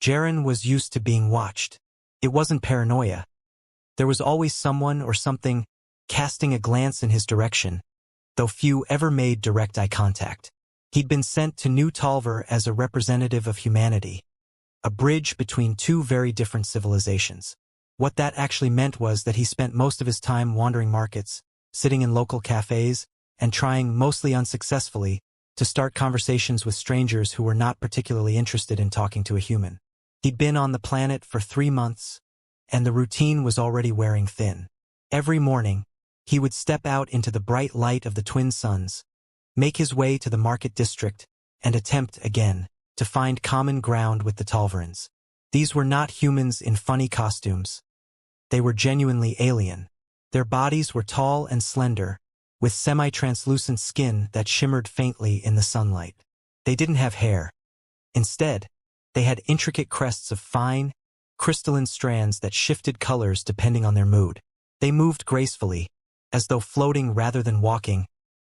Jaren was used to being watched. It wasn't paranoia. There was always someone or something casting a glance in his direction, though few ever made direct eye contact. He'd been sent to New Talver as a representative of humanity, a bridge between two very different civilizations. What that actually meant was that he spent most of his time wandering markets, sitting in local cafes, and trying, mostly unsuccessfully, to start conversations with strangers who were not particularly interested in talking to a human. He'd been on the planet for 3 months, and the routine was already wearing thin. Every morning, he would step out into the bright light of the twin suns, make his way to the market district, and attempt again to find common ground with the Talverans. These were not humans in funny costumes. They were genuinely alien. Their bodies were tall and slender, with semi-translucent skin that shimmered faintly in the sunlight. They didn't have hair. Instead, they had intricate crests of fine, crystalline strands that shifted colors depending on their mood. They moved gracefully, as though floating rather than walking,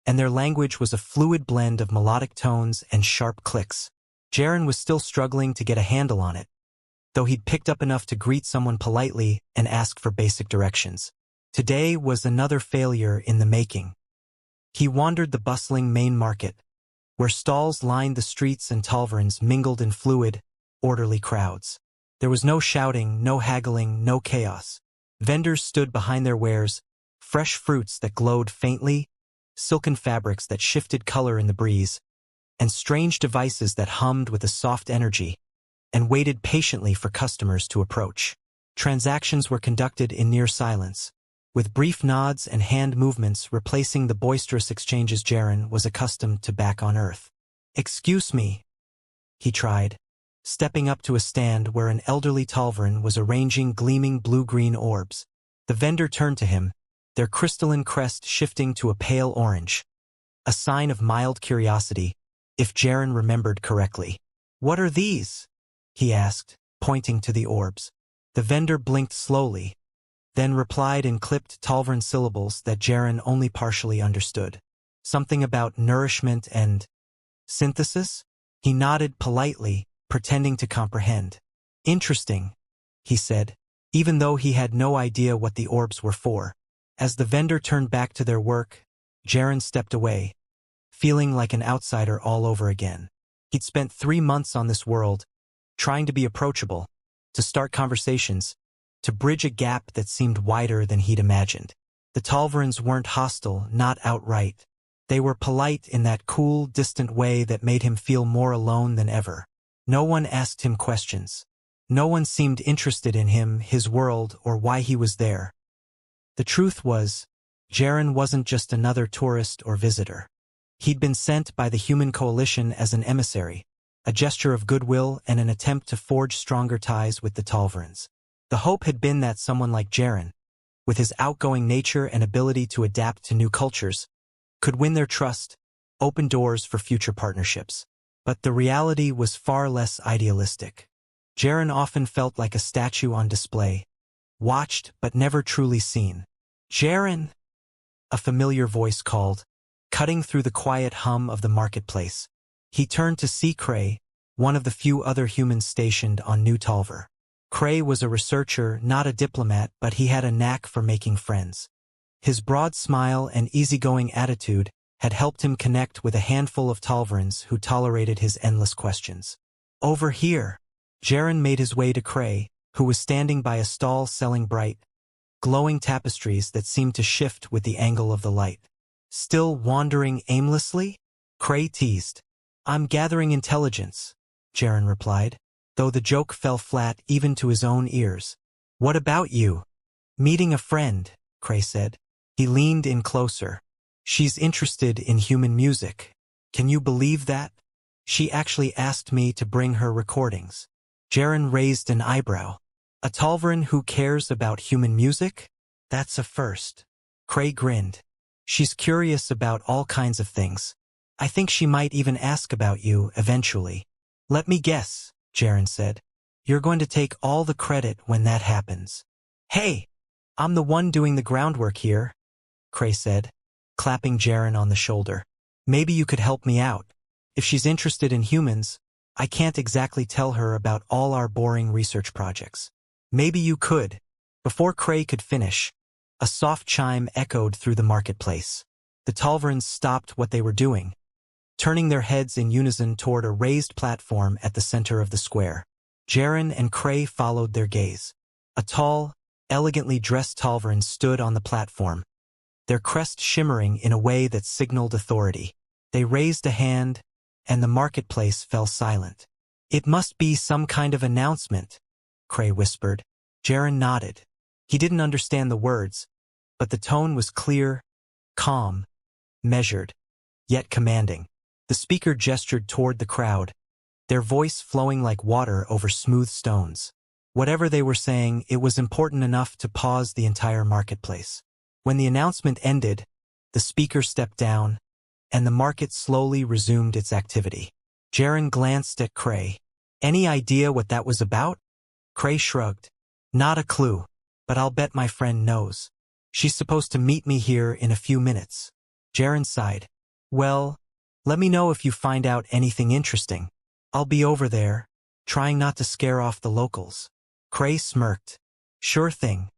and their language was a fluid blend of melodic tones and sharp clicks. Jaren was still struggling to get a handle on it, though he'd picked up enough to greet someone politely and ask for basic directions. Today was another failure in the making. He wandered the bustling main market, where stalls lined the streets and Talverans mingled in fluid, orderly crowds. There was no shouting, no haggling, no chaos. Vendors stood behind their wares, fresh fruits that glowed faintly, silken fabrics that shifted color in the breeze, and strange devices that hummed with a soft energy, and waited patiently for customers to approach. Transactions were conducted in near silence, with brief nods and hand movements replacing the boisterous exchanges Jaren was accustomed to back on Earth. "Excuse me," he tried, stepping up to a stand where an elderly Talveran was arranging gleaming blue-green orbs. The vendor turned to him, their crystalline crest shifting to a pale orange, a sign of mild curiosity, if Jaren remembered correctly. "What are these?" he asked, pointing to the orbs. The vendor blinked slowly, then replied in clipped Talveran syllables that Jaren only partially understood. Something about nourishment and synthesis? He nodded politely, pretending to comprehend. "Interesting," he said, even though he had no idea what the orbs were for. As the vendor turned back to their work, Jaren stepped away, feeling like an outsider all over again. He'd spent 3 months on this world, trying to be approachable, to start conversations, to bridge a gap that seemed wider than he'd imagined. The Talverans weren't hostile, not outright. They were polite in that cool, distant way that made him feel more alone than ever. No one asked him questions. No one seemed interested in him, his world, or why he was there. The truth was, Jaren wasn't just another tourist or visitor. He'd been sent by the human coalition as an emissary, a gesture of goodwill and an attempt to forge stronger ties with the Talverans. The hope had been that someone like Jaren, with his outgoing nature and ability to adapt to new cultures, could win their trust, open doors for future partnerships. But the reality was far less idealistic. Jaren often felt like a statue on display, watched but never truly seen. "Jaren!" a familiar voice called, cutting through the quiet hum of the marketplace. He turned to see Cray, one of the few other humans stationed on New Talver. Cray was a researcher, not a diplomat, but he had a knack for making friends. His broad smile and easygoing attitude had helped him connect with a handful of Talverans who tolerated his endless questions. "Over here." Jaren made his way to Cray, who was standing by a stall selling bright, glowing tapestries that seemed to shift with the angle of the light. "Still wandering aimlessly?" Cray teased. "I'm gathering intelligence," Jaren replied, though the joke fell flat even to his own ears. "What about you?" "Meeting a friend," Cray said. He leaned in closer. "She's interested in human music. Can you believe that? She actually asked me to bring her recordings." Jaren raised an eyebrow. "A Talveran who cares about human music? That's a first." Cray grinned. "She's curious about all kinds of things. I think she might even ask about you eventually." "Let me guess," Jaren said. "You're going to take all the credit when that happens." "Hey, I'm the one doing the groundwork here," Cray said, clapping Jaren on the shoulder. "Maybe you could help me out. If she's interested in humans, I can't exactly tell her about all our boring research projects. Maybe you could. Before Cray could finish, a soft chime echoed through the marketplace. The Talvarans stopped what they were doing, turning their heads in unison toward a raised platform at the center of the square. Jaren and Cray followed their gaze. A tall, elegantly dressed Talvaran stood on the platform, their crest shimmering in a way that signaled authority. They raised a hand, and the marketplace fell silent. "It must be some kind of announcement," Cray whispered. Jaren nodded. He didn't understand the words, but the tone was clear, calm, measured, yet commanding. The speaker gestured toward the crowd, their voice flowing like water over smooth stones. Whatever they were saying, it was important enough to pause the entire marketplace. When the announcement ended, the speaker stepped down, and the market slowly resumed its activity. Jaren glanced at Cray. "Any idea what that was about?" Cray shrugged. "Not a clue, but I'll bet my friend knows. She's supposed to meet me here in a few minutes." Jaren sighed. "Well, let me know if you find out anything interesting. I'll be over there, trying not to scare off the locals." Cray smirked. "Sure thing.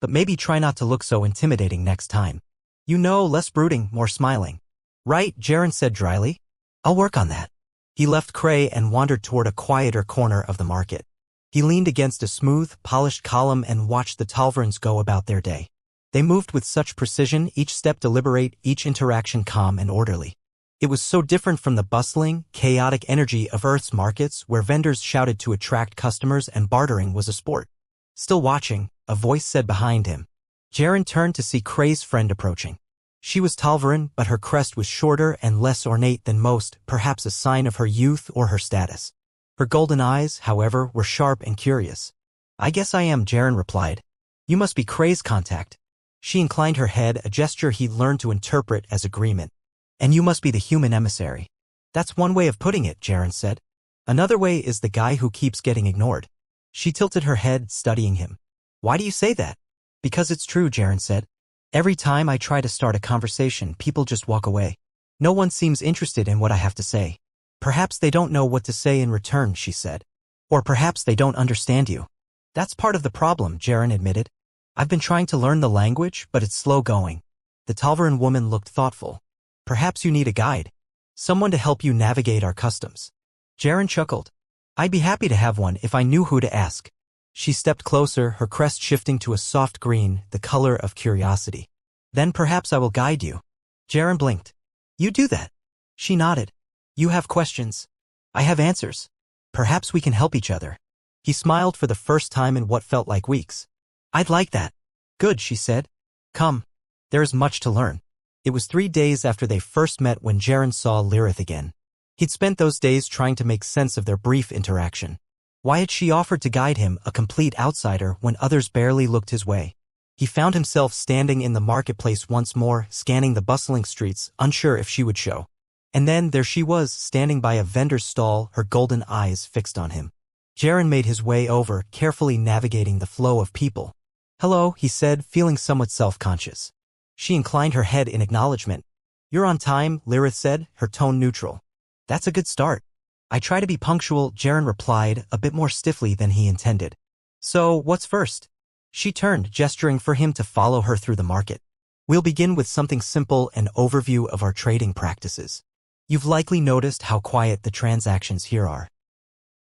But maybe try not to look so intimidating next time. You know, less brooding, more smiling." "Right," Jaren said dryly. "I'll work on that." He left Cray and wandered toward a quieter corner of the market. He leaned against a smooth, polished column and watched the Talvarans go about their day. They moved with such precision, each step deliberate, each interaction calm and orderly. It was so different from the bustling, chaotic energy of Earth's markets where vendors shouted to attract customers and bartering was a sport. Still watching, a voice said behind him. Jaren turned to see Cray's friend approaching. She was Talvaran, but her crest was shorter and less ornate than most, perhaps a sign of her youth or her status. Her golden eyes, however, were sharp and curious. "I guess I am," Jaren replied. "You must be Cray's contact." She inclined her head, a gesture he'd learned to interpret as agreement. "And you must be the human emissary." "That's one way of putting it," Jaren said. "Another way is the guy who keeps getting ignored." She tilted her head, studying him. "Why do you say that?" "Because it's true," Jaren said. "Every time I try to start a conversation, people just walk away. No one seems interested in what I have to say." "Perhaps they don't know what to say in return," she said. "Or perhaps they don't understand you." "That's part of the problem," Jaren admitted. "I've been trying to learn the language, but it's slow going." The Talvaran woman looked thoughtful. "Perhaps you need a guide. Someone to help you navigate our customs." Jaren chuckled. "I'd be happy to have one if I knew who to ask." She stepped closer, her crest shifting to a soft green, the color of curiosity. "Then perhaps I will guide you." Jaren blinked. "You do that?" She nodded. "You have questions. I have answers. Perhaps we can help each other." He smiled for the first time in what felt like weeks. "I'd like that." "Good," she said. "Come. There is much to learn." It was 3 days after they first met when Jaren saw Lirith again. He'd spent those days trying to make sense of their brief interaction. Why had she offered to guide him, a complete outsider, when others barely looked his way? He found himself standing in the marketplace once more, scanning the bustling streets, unsure if she would show. And then there she was, standing by a vendor's stall, her golden eyes fixed on him. Jaren made his way over, carefully navigating the flow of people. "Hello," he said, feeling somewhat self-conscious. She inclined her head in acknowledgement. "You're on time," Lirith said, her tone neutral. "That's a good start." "I try to be punctual," Jaren replied, a bit more stiffly than he intended. "So, what's first?" She turned, gesturing for him to follow her through the market. "We'll begin with something simple, an overview of our trading practices. You've likely noticed how quiet the transactions here are."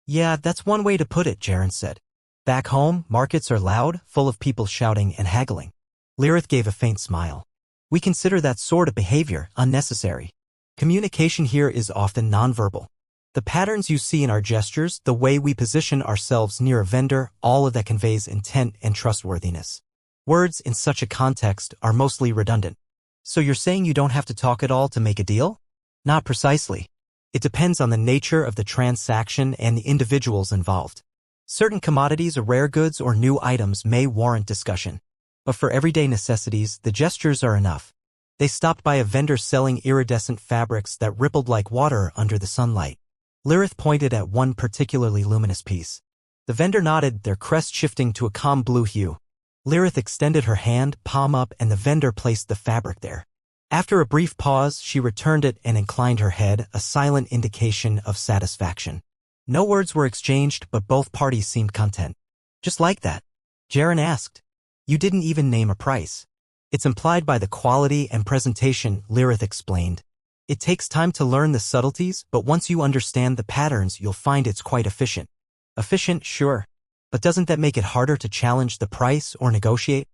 "Yeah, that's one way to put it," Jaren said. "Back home, markets are loud, full of people shouting and haggling." Lirith gave a faint smile. "We consider that sort of behavior unnecessary. Communication here is often nonverbal. The patterns you see in our gestures, the way we position ourselves near a vendor, all of that conveys intent and trustworthiness. Words in such a context are mostly redundant." "So you're saying you don't have to talk at all to make a deal?" "Not precisely. It depends on the nature of the transaction and the individuals involved. Certain commodities or rare goods or new items may warrant discussion. But for everyday necessities, the gestures are enough." They stopped by a vendor selling iridescent fabrics that rippled like water under the sunlight. Lirith pointed at one particularly luminous piece. The vendor nodded, their crest shifting to a calm blue hue. Lirith extended her hand, palm up, and the vendor placed the fabric there. After a brief pause, she returned it and inclined her head, a silent indication of satisfaction. No words were exchanged, but both parties seemed content. Just like that? Jaren asked. You didn't even name a price. It's implied by the quality and presentation, Lirith explained. It takes time to learn the subtleties, but once you understand the patterns, you'll find it's quite efficient. Efficient, sure. But doesn't that make it harder to challenge the price or negotiate?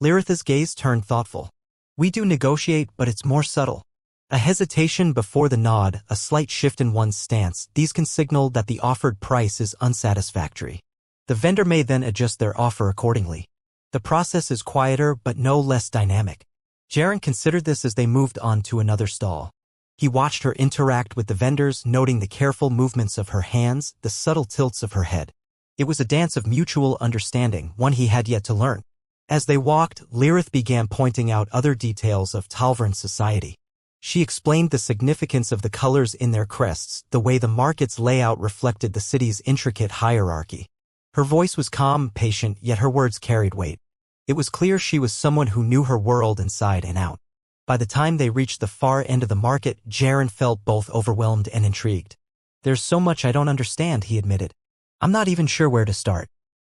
Lirith's gaze turned thoughtful. We do negotiate, but it's more subtle. A hesitation before the nod, a slight shift in one's stance, these can signal that the offered price is unsatisfactory. The vendor may then adjust their offer accordingly. The process is quieter but no less dynamic. Jaren considered this as they moved on to another stall. He watched her interact with the vendors, noting the careful movements of her hands, the subtle tilts of her head. It was a dance of mutual understanding, one he had yet to learn. As they walked, Lirith began pointing out other details of Talvran society. She explained the significance of the colors in their crests, the way the market's layout reflected the city's intricate hierarchy. Her voice was calm, patient, yet her words carried weight. It was clear she was someone who knew her world inside and out. By the time they reached the far end of the market, Jaren felt both overwhelmed and intrigued. There's so much I don't understand, he admitted. I'm not even sure where to start.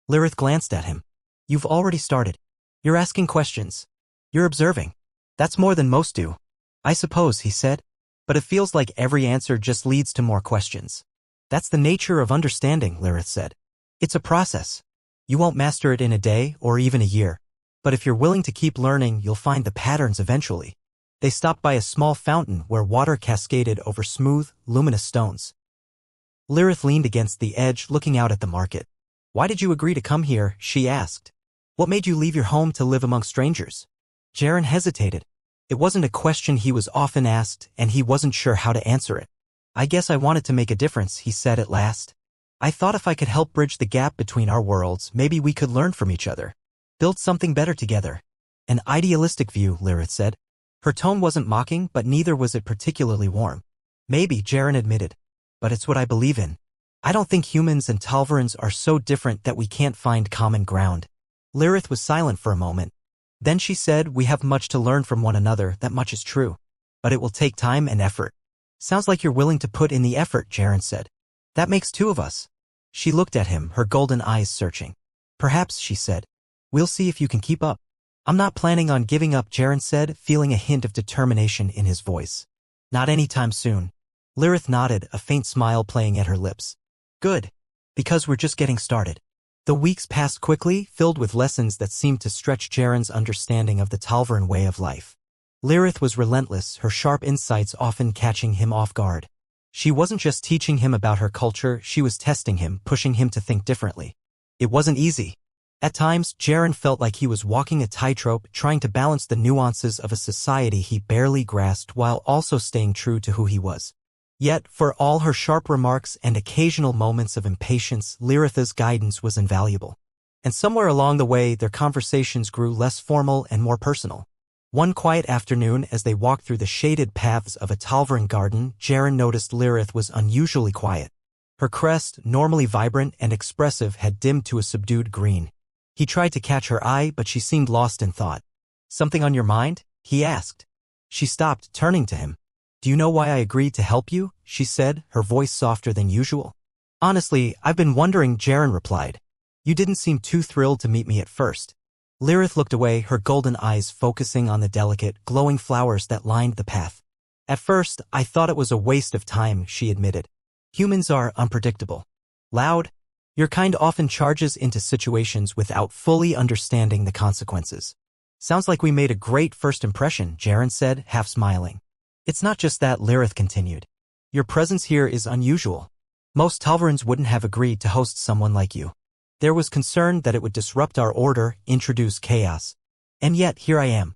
Lirith glanced at him. You've already started. You're asking questions. You're observing. That's more than most do. I suppose, he said. But it feels like every answer just leads to more questions. That's the nature of understanding, Lirith said. It's a process. You won't master it in a day or even a year. But if you're willing to keep learning, you'll find the patterns eventually. They stopped by a small fountain where water cascaded over smooth, luminous stones. Lirith leaned against the edge, looking out at the market. Why did you agree to come here? She asked. What made you leave your home to live among strangers? Jaren hesitated. It wasn't a question he was often asked, and he wasn't sure how to answer it. I guess I wanted to make a difference, he said at last. I thought if I could help bridge the gap between our worlds, maybe we could learn from each other. Build something better together. An idealistic view, Lirith said. Her tone wasn't mocking, but neither was it particularly warm. Maybe, Jaren admitted. But it's what I believe in. I don't think humans and Talvarans are so different that we can't find common ground. Lirith was silent for a moment. Then she said, we have much to learn from one another, that much is true. But it will take time and effort. Sounds like you're willing to put in the effort, Jaren said. That makes two of us. She looked at him, her golden eyes searching. Perhaps, she said. We'll see if you can keep up. I'm not planning on giving up, Jaren said, feeling a hint of determination in his voice. Not anytime soon. Lirith nodded, a faint smile playing at her lips. Good. Because we're just getting started. The weeks passed quickly, filled with lessons that seemed to stretch Jaren's understanding of the Talvaran way of life. Lirith was relentless, her sharp insights often catching him off guard. She wasn't just teaching him about her culture, she was testing him, pushing him to think differently. It wasn't easy. At times, Jaren felt like he was walking a tightrope, trying to balance the nuances of a society he barely grasped while also staying true to who he was. Yet, for all her sharp remarks and occasional moments of impatience, Lirith's guidance was invaluable. And somewhere along the way, their conversations grew less formal and more personal. One quiet afternoon, as they walked through the shaded paths of a Talvaran garden, Jaren noticed Lirith was unusually quiet. Her crest, normally vibrant and expressive, had dimmed to a subdued green. He tried to catch her eye, but she seemed lost in thought. Something on your mind? He asked. She stopped, turning to him. Do you know why I agreed to help you? She said, her voice softer than usual. Honestly, I've been wondering, Jaren replied. You didn't seem too thrilled to meet me at first. Lirith looked away, her golden eyes focusing on the delicate, glowing flowers that lined the path. At first, I thought it was a waste of time, she admitted. Humans are unpredictable. Loud. Your kind often charges into situations without fully understanding the consequences. Sounds like we made a great first impression, Jaren said, half smiling. It's not just that, Lirith continued. Your presence here is unusual. Most Talvarans wouldn't have agreed to host someone like you. There was concern that it would disrupt our order, introduce chaos. And yet, here I am.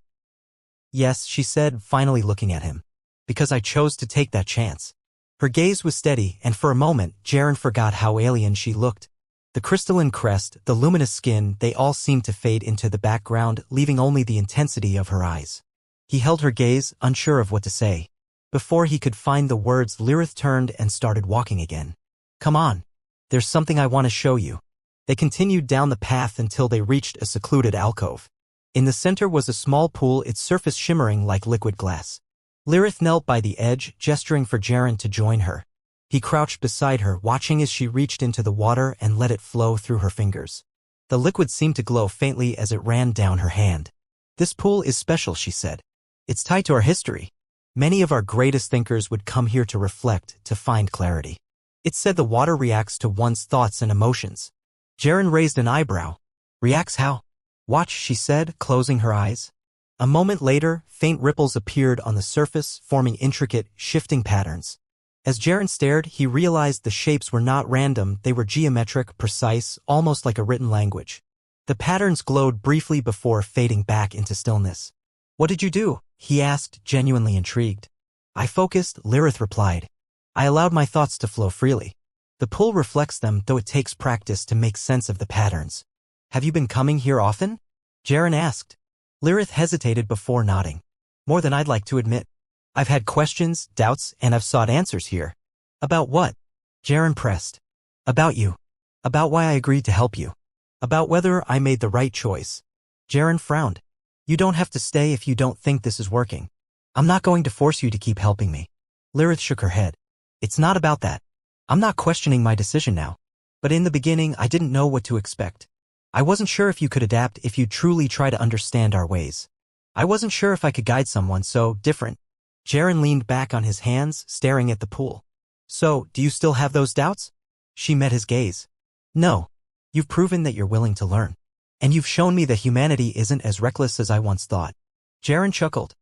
Yes, she said, finally looking at him. Because I chose to take that chance. Her gaze was steady, and for a moment, Jaren forgot how alien she looked. The crystalline crest, the luminous skin, they all seemed to fade into the background, leaving only the intensity of her eyes. He held her gaze, unsure of what to say. Before he could find the words, Lirith turned and started walking again. Come on. There's something I want to show you. They continued down the path until they reached a secluded alcove. In the center was a small pool, its surface shimmering like liquid glass. Lirith knelt by the edge, gesturing for Jaren to join her. He crouched beside her, watching as she reached into the water and let it flow through her fingers. The liquid seemed to glow faintly as it ran down her hand. "This pool is special," she said. "It's tied to our history. Many of our greatest thinkers would come here to reflect, to find clarity. It's said the water reacts to one's thoughts and emotions." Jaren raised an eyebrow. "Reacts how?" "Watch," she said, closing her eyes. A moment later, faint ripples appeared on the surface, forming intricate, shifting patterns. As Jaren stared, he realized the shapes were not random, they were geometric, precise, almost like a written language. The patterns glowed briefly before fading back into stillness. "What did you do?" he asked, genuinely intrigued. "I focused," Lirith replied. "I allowed my thoughts to flow freely. The pool reflects them, though it takes practice to make sense of the patterns." "Have you been coming here often?" Jaren asked. Lirith hesitated before nodding. "More than I'd like to admit. I've had questions, doubts, and I've sought answers here." "About what?" Jaren pressed. "About you. About why I agreed to help you. About whether I made the right choice." Jaren frowned. "You don't have to stay if you don't think this is working. I'm not going to force you to keep helping me." Lirith shook her head. "It's not about that. I'm not questioning my decision now. But in the beginning, I didn't know what to expect. I wasn't sure if you could adapt, if you truly try to understand our ways. I wasn't sure if I could guide someone so different." Jaren leaned back on his hands, staring at the pool. "So, do you still have those doubts?" She met his gaze. "No. You've proven that you're willing to learn. And you've shown me that humanity isn't as reckless as I once thought." Jaren chuckled.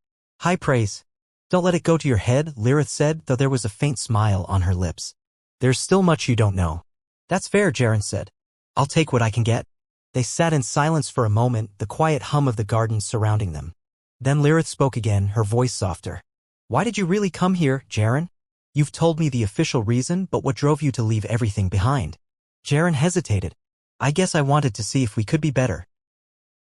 "High praise. Don't let it go to your head," Lirith said, though there was a faint smile on her lips. "There's still much you don't know." "That's fair," Jaren said. "I'll take what I can get." They sat in silence for a moment, the quiet hum of the garden surrounding them. Then Lirith spoke again, her voice softer. "Why did you really come here, Jaren? You've told me the official reason, but what drove you to leave everything behind?" Jaren hesitated. "I guess I wanted to see if we could be better.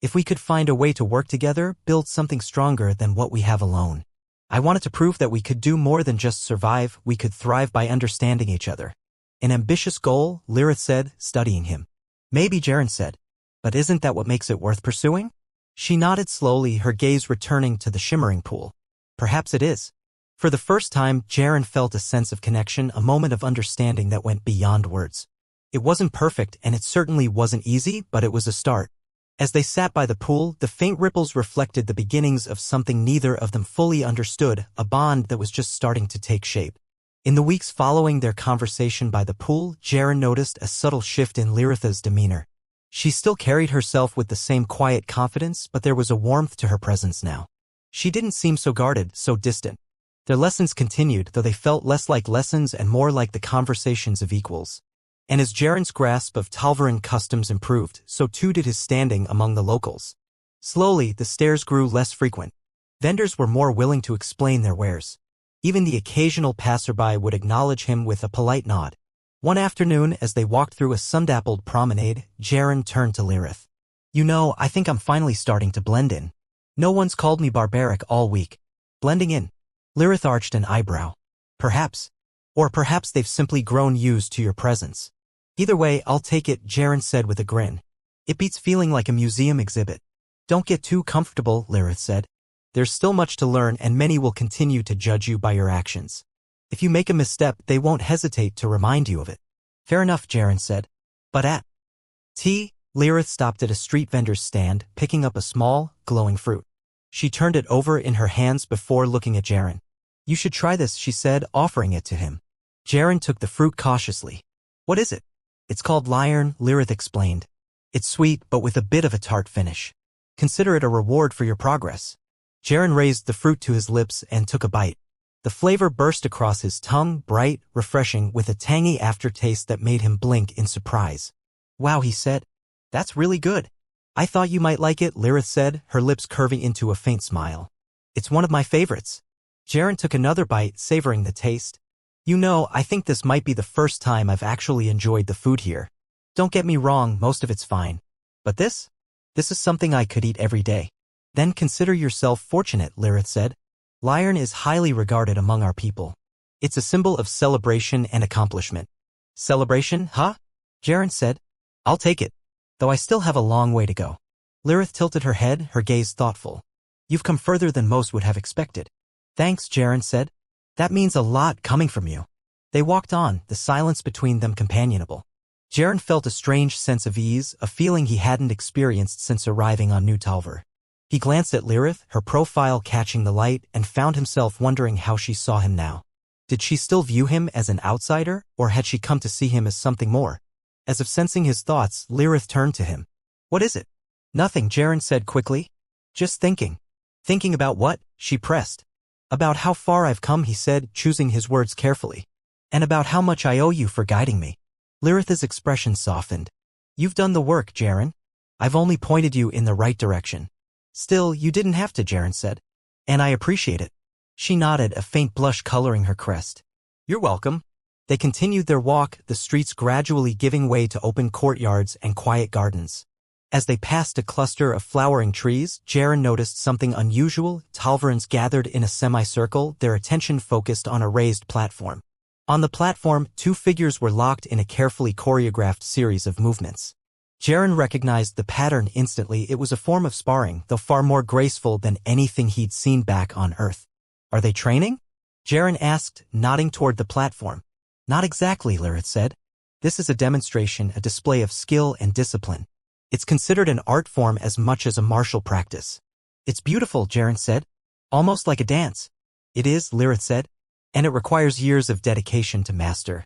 If we could find a way to work together, build something stronger than what we have alone. I wanted to prove that we could do more than just survive, we could thrive by understanding each other." "An ambitious goal," Lirith said, studying him. "Maybe," Jaren said. "But isn't that what makes it worth pursuing?" She nodded slowly, her gaze returning to the shimmering pool. "Perhaps it is." For the first time, Jaren felt a sense of connection, a moment of understanding that went beyond words. It wasn't perfect, and it certainly wasn't easy, but it was a start. As they sat by the pool, the faint ripples reflected the beginnings of something neither of them fully understood, a bond that was just starting to take shape. In the weeks following their conversation by the pool, Jaren noticed a subtle shift in Lirith's demeanor. She still carried herself with the same quiet confidence, but there was a warmth to her presence now. She didn't seem so guarded, so distant. Their lessons continued, though they felt less like lessons and more like the conversations of equals. And as Jaren's grasp of Talvaran customs improved, so too did his standing among the locals. Slowly, the stares grew less frequent. Vendors were more willing to explain their wares. Even the occasional passerby would acknowledge him with a polite nod. One afternoon, as they walked through a sun-dappled promenade, Jaren turned to Lirith. "You know, I think I'm finally starting to blend in. No one's called me Barbaric all week." "Blending in?" Lirith arched an eyebrow. "Perhaps. Or perhaps they've simply grown used to your presence." "Either way, I'll take it," Jaren said with a grin. "It beats feeling like a museum exhibit." "Don't get too comfortable," Lirith said. "There's still much to learn, and many will continue to judge you by your actions. If you make a misstep, they won't hesitate to remind you of it." "Fair enough," Jaren said. "But at tea," Lirith stopped at a street vendor's stand, picking up a small, glowing fruit. She turned it over in her hands before looking at Jaren. "You should try this," she said, offering it to him. Jaren took the fruit cautiously. "What is it?" "It's called Lyre," Lirith explained. "It's sweet, but with a bit of a tart finish. Consider it a reward for your progress." Jaren raised the fruit to his lips and took a bite. The flavor burst across his tongue, bright, refreshing, with a tangy aftertaste that made him blink in surprise. "Wow," he said. "That's really good." "I thought you might like it," Lirith said, her lips curving into a faint smile. "It's one of my favorites." Jaren took another bite, savoring the taste. "You know, I think this might be the first time I've actually enjoyed the food here. Don't get me wrong, most of it's fine. But this? This is something I could eat every day." "Then consider yourself fortunate," Lirith said. "Lyre is highly regarded among our people. It's a symbol of celebration and accomplishment." "Celebration, huh?" Jaren said. "I'll take it. Though I still have a long way to go." Lirith tilted her head, her gaze thoughtful. You've come further than most would have expected. Thanks, Jaren said. That means a lot coming from you. They walked on, the silence between them companionable. Jaren felt a strange sense of ease, a feeling he hadn't experienced since arriving on New Talver. He glanced at Lirith, her profile catching the light, and found himself wondering how she saw him now. Did she still view him as an outsider, or had she come to see him as something more? As if sensing his thoughts, Lirith turned to him. What is it? Nothing, Jaren said quickly. Just thinking. Thinking about what? She pressed. About how far I've come, he said, choosing his words carefully. And about how much I owe you for guiding me. Lirith's expression softened. You've done the work, Jaren. I've only pointed you in the right direction. Still, you didn't have to, Jaren said. And I appreciate it. She nodded, a faint blush coloring her crest. You're welcome. They continued their walk, the streets gradually giving way to open courtyards and quiet gardens. As they passed a cluster of flowering trees, Jaren noticed something unusual. Talvarans gathered in a semicircle, their attention focused on a raised platform. On the platform, two figures were locked in a carefully choreographed series of movements. Jaren recognized the pattern instantly. It was a form of sparring, though far more graceful than anything he'd seen back on Earth. Are they training? Jaren asked, nodding toward the platform. Not exactly, Lirith said. This is a demonstration, a display of skill and discipline. It's considered an art form as much as a martial practice. It's beautiful, Jaren said. Almost like a dance. It is, Lirith said. And it requires years of dedication to master.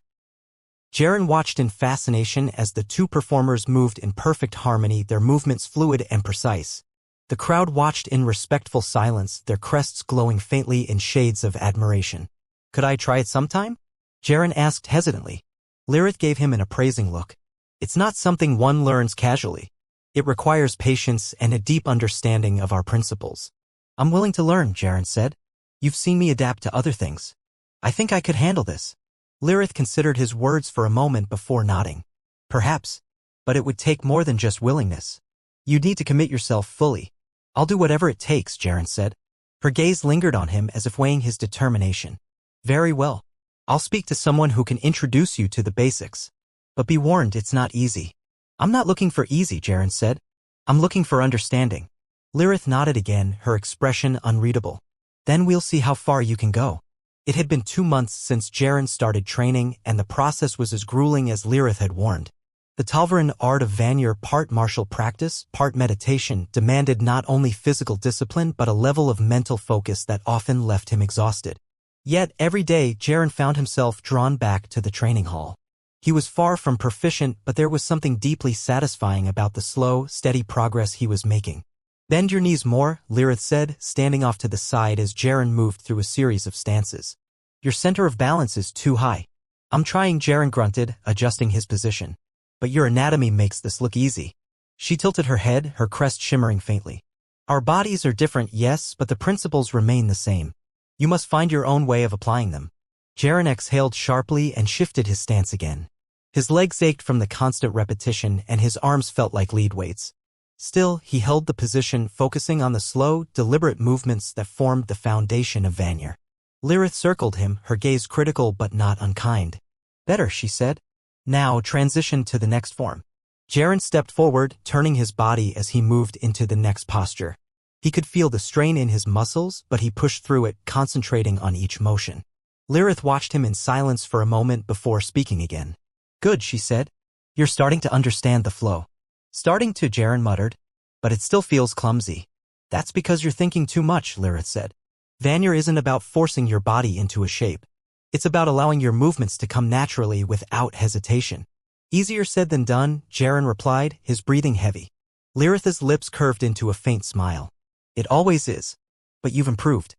Jaren watched in fascination as the two performers moved in perfect harmony, their movements fluid and precise. The crowd watched in respectful silence, their crests glowing faintly in shades of admiration. Could I try it sometime? Jaren asked hesitantly. Lirith gave him an appraising look. It's not something one learns casually. It requires patience and a deep understanding of our principles. I'm willing to learn, Jaren said. You've seen me adapt to other things. I think I could handle this. Lirith considered his words for a moment before nodding. Perhaps. But it would take more than just willingness. You'd need to commit yourself fully. I'll do whatever it takes, Jaren said. Her gaze lingered on him as if weighing his determination. Very well. I'll speak to someone who can introduce you to the basics. But be warned, it's not easy. I'm not looking for easy, Jaren said. I'm looking for understanding. Lirith nodded again, her expression unreadable. Then we'll see how far you can go. It had been 2 months since Jaren started training, and the process was as grueling as Lirith had warned. The Talvaran art of Vanir, part martial practice, part meditation, demanded not only physical discipline but a level of mental focus that often left him exhausted. Yet, every day, Jaren found himself drawn back to the training hall. He was far from proficient, but there was something deeply satisfying about the slow, steady progress he was making. Bend your knees more, Lirith said, standing off to the side as Jaren moved through a series of stances. Your center of balance is too high. I'm trying, Jaren grunted, adjusting his position. But your anatomy makes this look easy. She tilted her head, her crest shimmering faintly. Our bodies are different, yes, but the principles remain the same. You must find your own way of applying them. Jaren exhaled sharply and shifted his stance again. His legs ached from the constant repetition and his arms felt like lead weights. Still, he held the position, focusing on the slow, deliberate movements that formed the foundation of Vanir. Lirith circled him, her gaze critical but not unkind. Better, she said. Now transition to the next form. Jaren stepped forward, turning his body as he moved into the next posture. He could feel the strain in his muscles, but he pushed through it, concentrating on each motion. Lirith watched him in silence for a moment before speaking again. Good, she said. You're starting to understand the flow. Starting to, Jaren muttered. But it still feels clumsy. That's because you're thinking too much, Lirith said. Vanir isn't about forcing your body into a shape. It's about allowing your movements to come naturally without hesitation. Easier said than done, Jaren replied, his breathing heavy. Lirith's lips curved into a faint smile. It always is. But you've improved.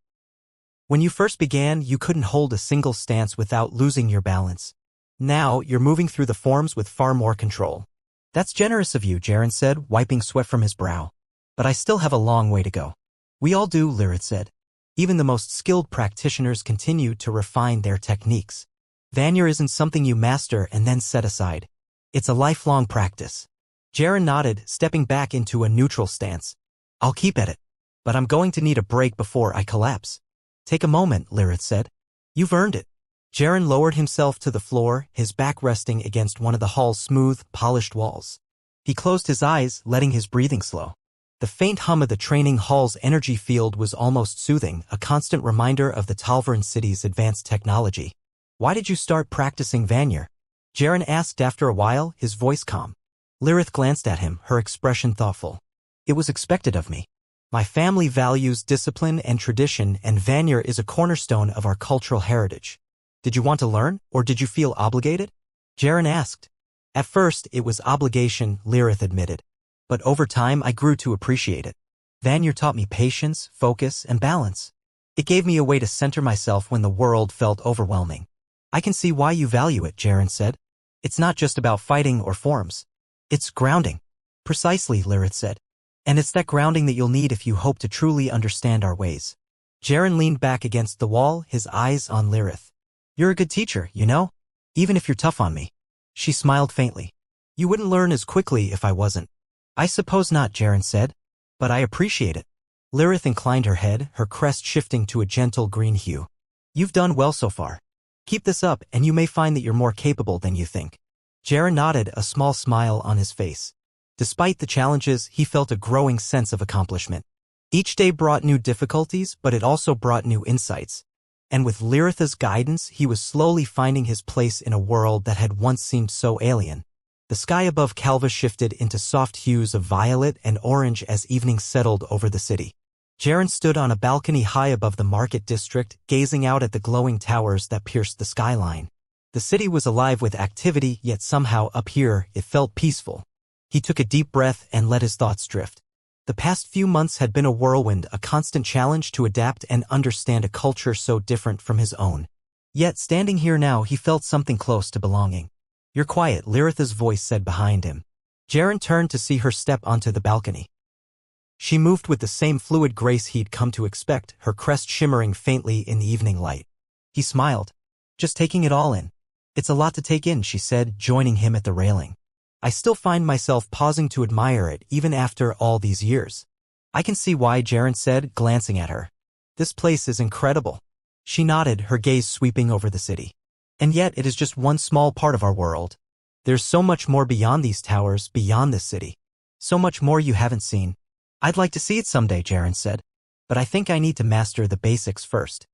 When you first began, you couldn't hold a single stance without losing your balance. Now, you're moving through the forms with far more control. That's generous of you, Jaren said, wiping sweat from his brow. But I still have a long way to go. We all do, Lirith said. Even the most skilled practitioners continue to refine their techniques. Vanir isn't something you master and then set aside. It's a lifelong practice. Jaren nodded, stepping back into a neutral stance. I'll keep at it. But I'm going to need a break before I collapse. Take a moment, Lirith said. You've earned it. Jaren lowered himself to the floor, his back resting against one of the hall's smooth, polished walls. He closed his eyes, letting his breathing slow. The faint hum of the training hall's energy field was almost soothing, a constant reminder of the Talvern city's advanced technology. Why did you start practicing Vanyar? Jaren asked after a while, his voice calm. Lirith glanced at him, her expression thoughtful. It was expected of me. My family values discipline and tradition, and Vanyar is a cornerstone of our cultural heritage. Did you want to learn, or did you feel obligated? Jaren asked. At first, it was obligation, Lirith admitted. But over time, I grew to appreciate it. Vanyar taught me patience, focus, and balance. It gave me a way to center myself when the world felt overwhelming. I can see why you value it, Jaren said. It's not just about fighting or forms. It's grounding. Precisely, Lirith said. And it's that grounding that you'll need if you hope to truly understand our ways. Jaren leaned back against the wall, his eyes on Lirith. You're a good teacher, you know? Even if you're tough on me. She smiled faintly. You wouldn't learn as quickly if I wasn't. I suppose not, Jaren said. But I appreciate it. Lirith inclined her head, her crest shifting to a gentle green hue. You've done well so far. Keep this up, and you may find that you're more capable than you think. Jaren nodded, a small smile on his face. Despite the challenges, he felt a growing sense of accomplishment. Each day brought new difficulties, but it also brought new insights. And with Liritha's guidance, he was slowly finding his place in a world that had once seemed so alien. The sky above Calva shifted into soft hues of violet and orange as evening settled over the city. Jaren stood on a balcony high above the market district, gazing out at the glowing towers that pierced the skyline. The city was alive with activity, yet somehow up here it felt peaceful. He took a deep breath and let his thoughts drift. The past few months had been a whirlwind, a constant challenge to adapt and understand a culture so different from his own. Yet standing here now, he felt something close to belonging. You're quiet, Liritha's voice said behind him. Jaren turned to see her step onto the balcony. She moved with the same fluid grace he'd come to expect, her crest shimmering faintly in the evening light. He smiled. Just taking it all in. It's a lot to take in, she said, joining him at the railing. I still find myself pausing to admire it even after all these years. I can see why, Jaren said, glancing at her. This place is incredible. She nodded, her gaze sweeping over the city. And yet it is just one small part of our world. There's so much more beyond these towers, beyond this city. So much more you haven't seen. I'd like to see it someday, Jaren said. But I think I need to master the basics first.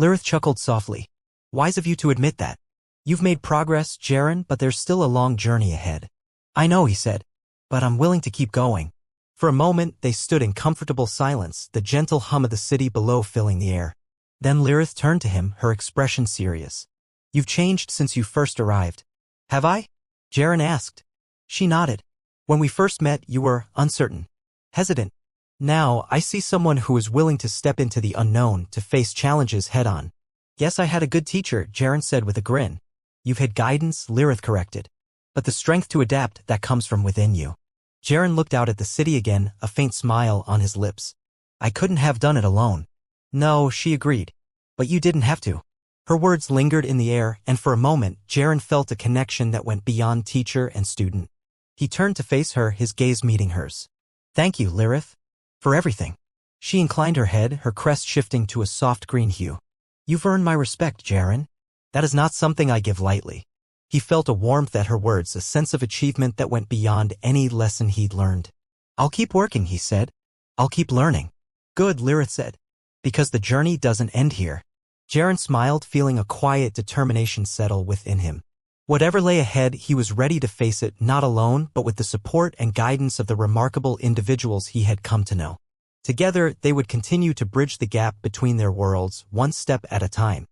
Lirith chuckled softly. Wise of you to admit that. You've made progress, Jaren, but there's still a long journey ahead. I know, he said. But I'm willing to keep going. For a moment, they stood in comfortable silence, the gentle hum of the city below filling the air. Then Lirith turned to him, her expression serious. You've changed since you first arrived. Have I? Jaren asked. She nodded. When we first met, you were uncertain, hesitant. Now, I see someone who is willing to step into the unknown, to face challenges head-on. Yes, I had a good teacher, Jaren said with a grin. You've had guidance, Lirith corrected. But the strength to adapt, that comes from within you. Jaren looked out at the city again, a faint smile on his lips. I couldn't have done it alone. No, she agreed. But you didn't have to. Her words lingered in the air, and for a moment, Jaren felt a connection that went beyond teacher and student. He turned to face her, his gaze meeting hers. Thank you, Lirith. For everything. She inclined her head, her crest shifting to a soft green hue. You've earned my respect, Jaren. That is not something I give lightly. He felt a warmth at her words, a sense of achievement that went beyond any lesson he'd learned. I'll keep working, he said. I'll keep learning. Good, Lirith said. Because the journey doesn't end here. Jaren smiled, feeling a quiet determination settle within him. Whatever lay ahead, he was ready to face it, not alone, but with the support and guidance of the remarkable individuals he had come to know. Together, they would continue to bridge the gap between their worlds, one step at a time.